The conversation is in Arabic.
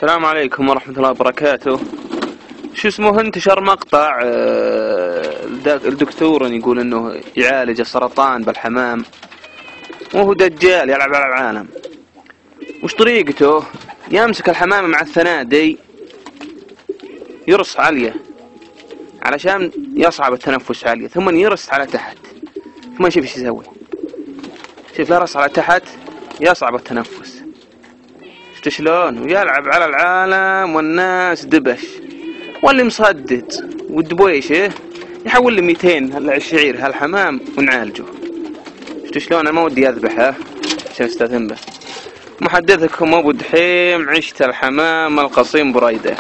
السلام عليكم ورحمة الله وبركاته. شو اسمه، انتشر مقطع الدكتور يقول انه يعالج السرطان بالحمام، وهو دجال يلعب على العالم. وش طريقته؟ يمسك الحمامة مع الثنادي يرص عليه علشان يصعب التنفس عليه، ثم يرص على تحت، ثم شوف ايش يسوي. شوف، يرص على تحت يصعب التنفس. شفت شلون؟ ويلعب على العالم والناس دبش، واللي مصدد والدبويش يحول لي 200 الشعير هالحمام ونعالجه. شفت شلون؟ انا ما ودي اذبحه عشان استثم به. محدثكم ابو دحيم، عشت الحمام القصيم بريده.